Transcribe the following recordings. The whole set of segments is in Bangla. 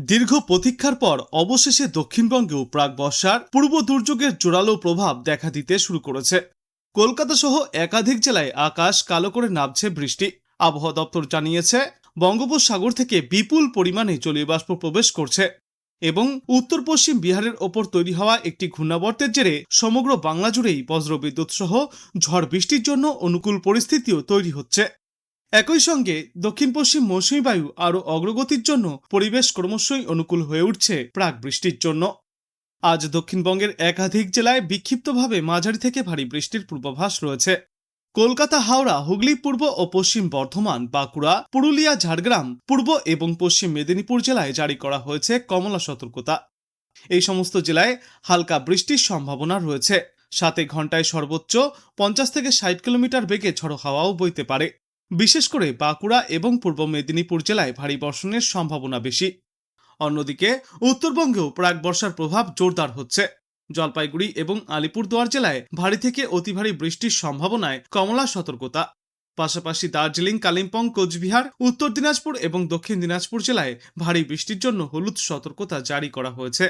দীর্ঘ প্রতীক্ষার পর অবশেষে দক্ষিণবঙ্গেও প্রাক বর্ষার পূর্ব দুর্যোগের জোরালো প্রভাব দেখা দিতে শুরু করেছে। কলকাতা সহ একাধিক জেলায় আকাশ কালো করে নামছে বৃষ্টি। আবহাওয়া দপ্তর জানিয়েছে, বঙ্গোপসাগর থেকে বিপুল পরিমাণে জলীয় বাষ্প প্রবেশ করছে এবং উত্তর পশ্চিম বিহারের ওপর তৈরি হওয়া একটি ঘূর্ণাবর্তের জেরে সমগ্র বাংলা জুড়েই বজ্রবিদ্যুৎ সহ ঝড় বৃষ্টির জন্য অনুকূল পরিস্থিতিও তৈরি হচ্ছে। একই সঙ্গে দক্ষিণ পশ্চিম মৌসুমী বায়ু আরও অগ্রগতির জন্য পরিবেশ ক্রমশই অনুকূল হয়ে উঠছে প্রাক বৃষ্টির জন্য। আজ দক্ষিণবঙ্গের একাধিক জেলায় বিক্ষিপ্তভাবে মাঝারি থেকে ভারী বৃষ্টির পূর্বাভাস রয়েছে। কলকাতা, হাওড়া, হুগলি, পূর্ব ও পশ্চিম বর্ধমান, বাঁকুড়া, পুরুলিয়া, ঝাড়গ্রাম, পূর্ব এবং পশ্চিম মেদিনীপুর জেলায় জারি করা হয়েছে কমলা সতর্কতা। এই সমস্ত জেলায় হালকা বৃষ্টির সম্ভাবনা রয়েছে, সাথে ঘন্টায় সর্বোচ্চ 50 থেকে 60 কিলোমিটার বেগে ঝড়ো হাওয়াও বইতে পারে। বিশেষ করে বাঁকুড়া এবং পূর্ব মেদিনীপুর জেলায় ভারী বর্ষণের সম্ভাবনা বেশি। অন্যদিকে উত্তরবঙ্গেও প্রাক বর্ষার প্রভাব জোরদার হচ্ছে। জলপাইগুড়ি এবং আলিপুরদুয়ার জেলায় ভারী থেকে অতি ভারী বৃষ্টির সম্ভাবনায় কমলা সতর্কতা। পাশাপাশি দার্জিলিং, কালিম্পং, কোচবিহার, উত্তর দিনাজপুর এবং দক্ষিণ দিনাজপুর জেলায় ভারী বৃষ্টির জন্য হলুদ সতর্কতা জারি করা হয়েছে।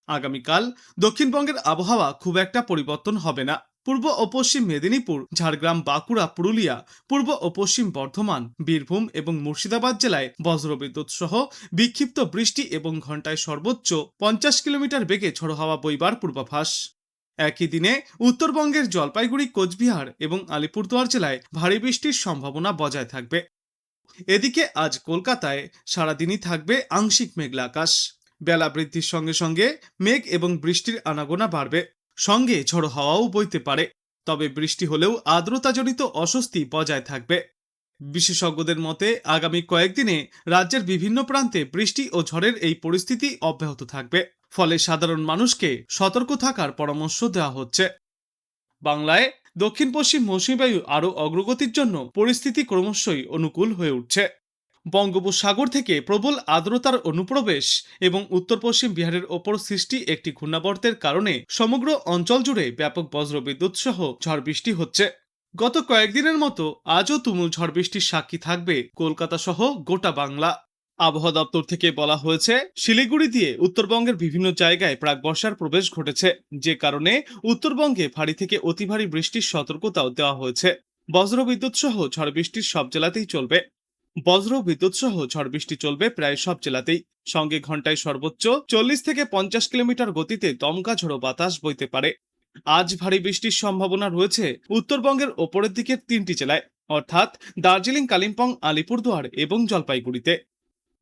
আগামীকাল দক্ষিণবঙ্গের আবহাওয়া খুব একটা পরিবর্তন হবে না। পূর্ব ও পশ্চিম মেদিনীপুর, ঝাড়গ্রাম, বাঁকুড়া, পুরুলিয়া, পূর্ব ও পশ্চিম বর্ধমান, বীরভূম এবং মুর্শিদাবাদ জেলায় বজ্রবিদ্যুৎ সহ বিক্ষিপ্ত বৃষ্টি এবং ঘন্টায় সর্বোচ্চ 50 কিলোমিটার বেগে ঝড়ো হাওয়া বইবার পূর্বাভাস। একই দিনে উত্তরবঙ্গের জলপাইগুড়ি, কোচবিহার এবং আলিপুরদুয়ার জেলায় ভারী বৃষ্টির সম্ভাবনা বজায় থাকবে। এদিকে আজ কলকাতায় সারাদিনই থাকবে আংশিক মেঘলা আকাশ। বেলা বৃদ্ধির সঙ্গে সঙ্গে মেঘ এবং বৃষ্টির আনাগোনা বাড়বে, সঙ্গে ঝড়ো হাওয়াও বইতে পারে। তবে বৃষ্টি হলেও আর্দ্রতাজনিত অস্বস্তি বজায় থাকবে। বিশেষজ্ঞদের মতে আগামী কয়েকদিনে রাজ্যের বিভিন্ন প্রান্তে বৃষ্টি ও ঝড়ের এই পরিস্থিতি অব্যাহত থাকবে, ফলে সাধারণ মানুষকে সতর্ক থাকার পরামর্শ দেওয়া হচ্ছে। বাংলায় দক্ষিণ পশ্চিম মৌসুমী বায়ু আরও অগ্রগতির জন্য পরিস্থিতি ক্রমশই অনুকূল হয়ে উঠছে। বঙ্গোপসাগর থেকে প্রবল আর্দ্রতার অনুপ্রবেশ এবং উত্তর পশ্চিম বিহারের ওপর সৃষ্টি একটি ঘূর্ণাবর্তের কারণে সমগ্র অঞ্চল জুড়ে ব্যাপক বজ্রবিদ্যুৎ সহ ঝড় বৃষ্টি হচ্ছে। গত কয়েকদিনের মতো আজও তুমুল ঝড় বৃষ্টির সাক্ষী থাকবে কলকাতা সহ গোটা বাংলা। আবহাওয়া দপ্তর থেকে বলা হয়েছে, শিলিগুড়ি দিয়ে উত্তরবঙ্গের বিভিন্ন জায়গায় প্রাক বর্ষার প্রবেশ ঘটেছে, যে কারণে উত্তরবঙ্গে ভারী থেকে অতি ভারী বৃষ্টির সতর্কতাও দেওয়া হয়েছে। বজ্রবিদ্যুৎ সহ ঝড় বৃষ্টির সব জেলাতেই চলবে। বজ্র বিদ্যুৎ সহ ঝড় বৃষ্টি চলবে প্রায় সব জেলাতেই। সঙ্গে ঘন্টায় সর্বোচ্চ 40 থেকে 50 কিলোমিটার গতিতে দমকা ঝোড়ো বাতাস বইতে পারে। আজ ভারী বৃষ্টির সম্ভাবনা রয়েছে উত্তরবঙ্গের ওপরের দিকের 3টি জেলায়, অর্থাৎ দার্জিলিং, কালিম্পং, আলিপুরদুয়ার এবং জলপাইগুড়িতে।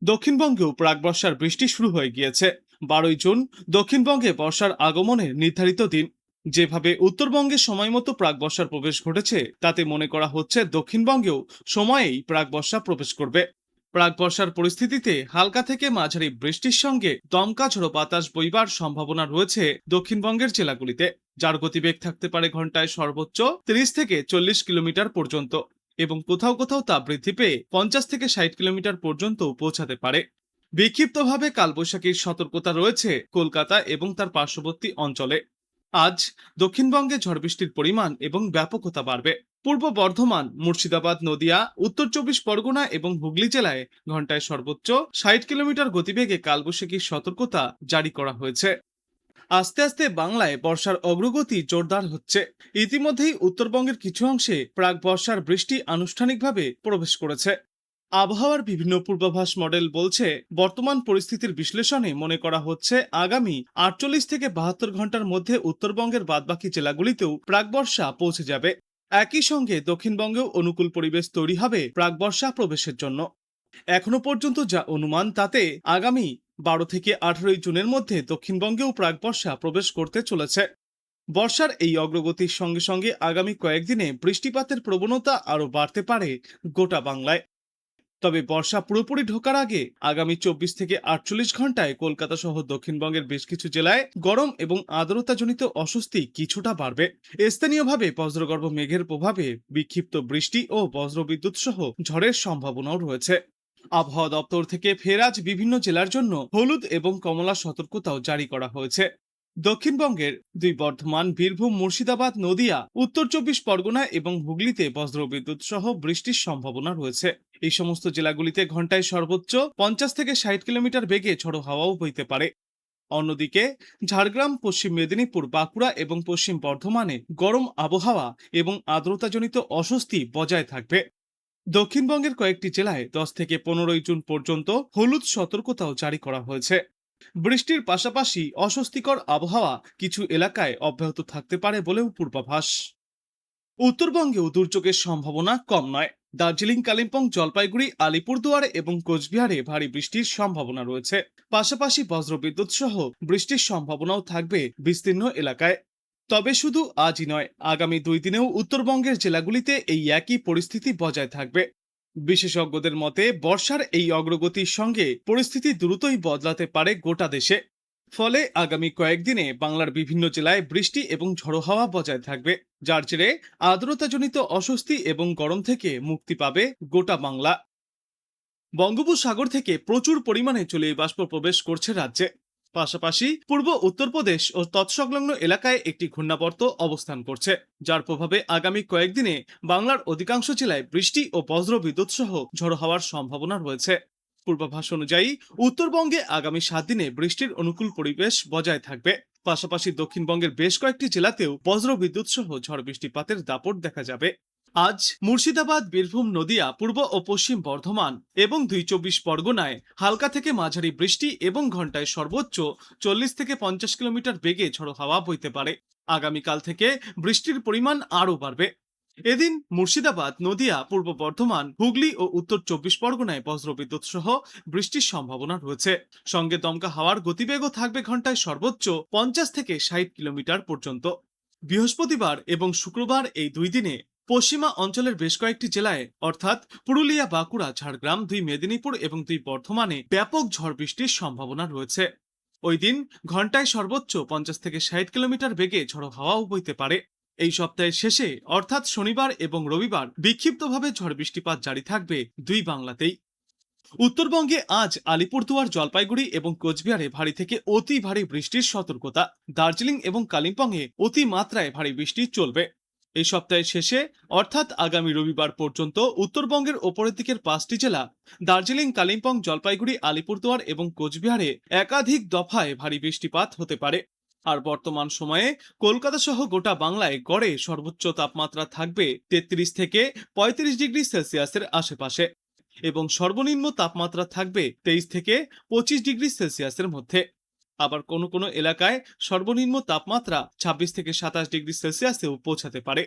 দক্ষিণবঙ্গেও প্রাক বর্ষার বৃষ্টি শুরু হয়ে গিয়েছে। 12ই জুন দক্ষিণবঙ্গে বর্ষার আগমনের নির্ধারিত দিন। যেভাবে উত্তরবঙ্গে সময়মতো প্রাক বর্ষার প্রবেশ ঘটেছে, তাতে মনে করা হচ্ছে দক্ষিণবঙ্গেও সময়েই প্রাক বর্ষা প্রবেশ করবে। প্রাক বর্ষার পরিস্থিতিতে হালকা থেকে মাঝারি বৃষ্টির সঙ্গে দমকা ঝোড়ো বাতাস বইবার সম্ভাবনা রয়েছে দক্ষিণবঙ্গের জেলাগুলিতে, যার গতিবেগ থাকতে পারে ঘন্টায় সর্বোচ্চ 30 থেকে 40 কিলোমিটার পর্যন্ত এবং কোথাও কোথাও তা বৃদ্ধি পেয়ে 50 থেকে 60 কিলোমিটার পর্যন্ত পৌঁছাতে পারে। বিক্ষিপ্তভাবে কালবৈশাখীর সতর্কতা রয়েছে কলকাতা এবং তার পার্শ্ববর্তী অঞ্চলে। আজ দক্ষিণবঙ্গে ঝড় বৃষ্টির পরিমাণ এবং ব্যাপকতা বাড়বে। পূর্ব বর্ধমান, মুর্শিদাবাদ, নদিয়া, উত্তর 24 পরগনা এবং হুগলি জেলায় ঘন্টায় সর্বোচ্চ 60 কিলোমিটার গতিবেগে কালবৈশাখীর সতর্কতা জারি করা হয়েছে। আস্তে আস্তে বাংলায় বর্ষার অগ্রগতি জোরদার হচ্ছে। ইতিমধ্যেই উত্তরবঙ্গের কিছু অংশে প্রাক বর্ষার বৃষ্টি আনুষ্ঠানিকভাবে প্রবেশ করেছে। আবহাওয়ার বিভিন্ন পূর্বাভাস মডেল বলছে, বর্তমান পরিস্থিতির বিশ্লেষণে মনে করা হচ্ছে আগামী 48 থেকে 72 ঘন্টার মধ্যে উত্তরবঙ্গের বাদবাকি জেলাগুলিতেও প্রাক বর্ষা পৌঁছে যাবে। একই সঙ্গে দক্ষিণবঙ্গেও অনুকূল পরিবেশ তৈরি হবে প্রাক বর্ষা প্রবেশের জন্য। এখনো পর্যন্ত যা অনুমান, তাতে আগামী 12 থেকে 18 জুনের মধ্যে দক্ষিণবঙ্গেও প্রাক বর্ষা প্রবেশ করতে চলেছে। বর্ষার এই অগ্রগতির সঙ্গে সঙ্গে আগামী কয়েকদিনে বৃষ্টিপাতের প্রবণতা আরও বাড়তে পারে গোটা বাংলায়। তবে বর্ষা পুরোপুরি ঢোকার আগে আগামী 24 থেকে 48 ঘন্টায় কলকাতা সহ দক্ষিণবঙ্গের বেশ কিছু জেলায় গরম এবং আর্দ্রতাজনিত অস্বস্তি কিছুটা বাড়বে। স্থানীয়ভাবে বজ্রগর্ভ মেঘের প্রভাবে বিক্ষিপ্ত বৃষ্টি ও বজ্রবিদ্যুৎ সহ ঝড়ের সম্ভাবনাও রয়েছে। আবহাওয়া দপ্তর থেকে ফের আজ বিভিন্ন জেলার জন্য হলুদ এবং কমলা সতর্কতাও জারি করা হয়েছে। দক্ষিণবঙ্গের দুই বর্ধমান, বীরভূম, মুর্শিদাবাদ, নদিয়া, উত্তর চব্বিশ পরগনা এবং হুগলিতে বজ্রবিদ্যুৎ সহ বৃষ্টির সম্ভাবনা রয়েছে। এই সমস্ত জেলাগুলিতে ঘন্টায় সর্বোচ্চ 50 থেকে 60 কিলোমিটার বেগে ঝড়ো হাওয়াও বইতে পারে। অন্যদিকে ঝাড়গ্রাম, পশ্চিম মেদিনীপুর, বাঁকুড়া এবং পশ্চিম বর্ধমানে গরম আবহাওয়া এবং আর্দ্রতাজনিত অস্বস্তি বজায় থাকবে। দক্ষিণবঙ্গের কয়েকটি জেলায় 10 থেকে 15 জুন পর্যন্ত হলুদ সতর্কতাও জারি করা হয়েছে। বৃষ্টির পাশাপাশি অস্বস্তিকর আবহাওয়া কিছু এলাকায় অব্যাহত থাকতে পারে বলেও পূর্বাভাস। উত্তরবঙ্গেও দুর্যোগের সম্ভাবনা কম নয়। দার্জিলিং, কালিম্পং, জলপাইগুড়ি, আলিপুরদুয়ার এবং কোচবিহারে ভারী বৃষ্টির সম্ভাবনা রয়েছে। পাশাপাশি বজ্রবিদ্যুৎ সহ বৃষ্টির সম্ভাবনাও থাকবে বিস্তীর্ণ এলাকায়। তবে শুধু আজই নয়, আগামী 2 দিনেও উত্তরবঙ্গের জেলাগুলিতে এই একই পরিস্থিতি বজায় থাকবে। বিশেষজ্ঞদের মতে বর্ষার এই অগ্রগতির সঙ্গে পরিস্থিতি দ্রুতই বদলাতে পারে গোটা দেশে। ফলে আগামী কয়েকদিনে বাংলার বিভিন্ন জেলায় বৃষ্টি এবং ঝড়ো হাওয়া বজায় থাকবে, যার জেরে আর্দ্রতাজনিত অস্বস্তি এবং গরম থেকে মুক্তি পাবে গোটা বাংলা। বঙ্গোপসাগর থেকে প্রচুর পরিমাণে জলীয় বাষ্প প্রবেশ করছে রাজ্যে। পাশাপাশি পূর্ব উত্তরপ্রদেশ ও তৎসংলগ্ন এলাকায় একটি ঘূর্ণাবর্ত অবস্থান করছে, যার প্রভাবে আগামী কয়েকদিনে বাংলার অধিকাংশ জেলায় বৃষ্টি ও বজ্রবিদ্যুৎ সহ ঝড়ো হওয়ার সম্ভাবনা রয়েছে। পূর্বাভাস অনুযায়ী উত্তরবঙ্গে আগামী 7 দিনে বৃষ্টির অনুকূল পরিবেশ বজায় থাকবে। পাশাপাশি দক্ষিণবঙ্গের বেশ কয়েকটি জেলাতেও বজ্রবিদ্যুৎ সহ ঝড় বৃষ্টিপাতের দাপট দেখা যাবে। আজ মুর্শিদাবাদ, বীরভূম, নদিয়া, পূর্ব ও পশ্চিম বর্ধমান এবং 24 পরগনায় হালকা থেকে মাঝারি বৃষ্টি এবং ঘন্টায় সর্বোচ্চ 40 থেকে 50 কিলোমিটার বেগে ঝড়ো হাওয়া বইতে পারে। আগামীকাল থেকে বৃষ্টির পরিমাণ আরও বাড়বে। এদিন মুর্শিদাবাদ, নদিয়া, পূর্ব বর্ধমান, হুগলি ও উত্তর 24 পরগনায় বজ্রবিদ্যুৎ সহ বৃষ্টির সম্ভাবনা রয়েছে। সঙ্গে দমকা হাওয়ার গতিবেগও থাকবে ঘন্টায় সর্বোচ্চ 50 থেকে 60 কিলোমিটার পর্যন্ত। বৃহস্পতিবার এবং শুক্রবার এই 2 দিনে পশ্চিমা অঞ্চলের বেশ কয়েকটি জেলায় অর্থাৎ পুরুলিয়া, বাঁকুড়া, ঝাড়গ্রাম, 2 মেদিনীপুর এবং 2 বর্ধমানে ব্যাপক ঝড় বৃষ্টির সম্ভাবনা রয়েছে। ওই দিন ঘন্টায় সর্বোচ্চ 50 থেকে 60 কিলোমিটার বেগে ঝড়ো হাওয়াও বইতে পারে। এই সপ্তাহের শেষে অর্থাৎ শনিবার এবং রবিবার বিক্ষিপ্তভাবে ঝড় বৃষ্টিপাত জারি থাকবে দুই বাংলাতেই। উত্তরবঙ্গে আজ আলিপুরদুয়ার, জলপাইগুড়ি এবং কোচবিহারে ভারী থেকে অতি ভারী বৃষ্টির সতর্কতা। দার্জিলিং এবং কালিম্পংয়ে অতি মাত্রায় ভারী বৃষ্টি চলবে। এই সপ্তাহের শেষে অর্থাৎ আগামী রবিবার পর্যন্ত উত্তরবঙ্গের ওপরের দিকের 5টি জেলা দার্জিলিং, কালিম্পং, জলপাইগুড়ি, আলিপুরদুয়ার এবং কোচবিহারে একাধিক দফায় ভারী বৃষ্টিপাত হতে পারে। আর বর্তমান সময়ে কলকাতা সহ গোটা বাংলায় গড়ে সর্বোচ্চ তাপমাত্রা থাকবে 33 থেকে 35 ডিগ্রি সেলসিয়াসের আশেপাশে এবং সর্বনিম্ন তাপমাত্রা থাকবে 23 থেকে 25 ডিগ্রি সেলসিয়াসের মধ্যে। আবার কোনো কোনো এলাকায় সর্বনিম্ন তাপমাত্রা 26 থেকে 27 ডিগ্রি সেলসিয়াসেও পৌঁছাতে পারে।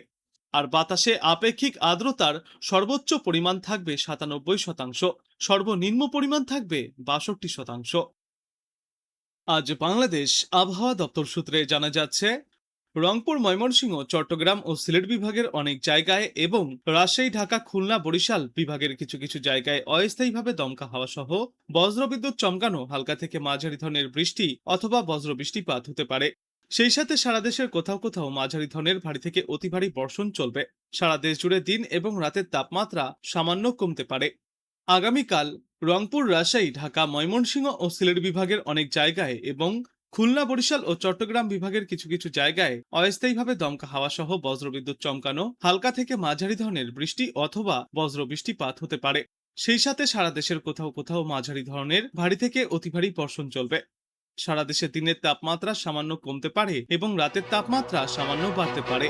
আর বাতাসে আপেক্ষিক আর্দ্রতার সর্বোচ্চ পরিমাণ থাকবে 97%, সর্বনিম্ন পরিমাণ থাকবে 62%। আজ বাংলাদেশ আবহাওয়া দপ্তর সূত্রে জানা যাচ্ছে, রংপুর, ময়মনসিংহ, চট্টগ্রাম ও সিলেট বিভাগের অনেক জায়গায় এবং রাজশাহী, ঢাকা, খুলনা, বরিশাল বিভাগের কিছু কিছু জায়গায় অস্থায়ীভাবে দমকা হাওয়া সহ বজ্রবিদ্যুৎ চমকানো হালকা থেকে মাঝারি ধরনের বৃষ্টি অথবা বজ্র বৃষ্টিপাত হতে পারে। সেই সাথে সারা দেশের কোথাও কোথাও মাঝারি ধরনের ভারী থেকে অতি ভারী বর্ষণ চলবে। সারা দেশ জুড়ে দিন এবং রাতের তাপমাত্রা সামান্য কমতে পারে। আগামীকাল রংপুর, রাজশাহী, ঢাকা, ময়মনসিংহ ও সিলেট বিভাগের অনেক জায়গায় এবং খুলনা, বরিশাল ও চট্টগ্রাম বিভাগের কিছু কিছু জায়গায় অস্থায়ীভাবে দমকা হাওয়া সহ বজ্রবিদ্যুৎ চমকানো হালকা থেকে মাঝারি ধরনের বৃষ্টি অথবা বজ্র বৃষ্টিপাত হতে পারে। সেই সাথে সারা দেশের কোথাও কোথাও মাঝারি ধরনের ভারী থেকে অতি ভারী বর্ষণ চলবে। সারা দেশে দিনের তাপমাত্রা সামান্য কমতে পারে এবং রাতের তাপমাত্রা সামান্য বাড়তে পারে।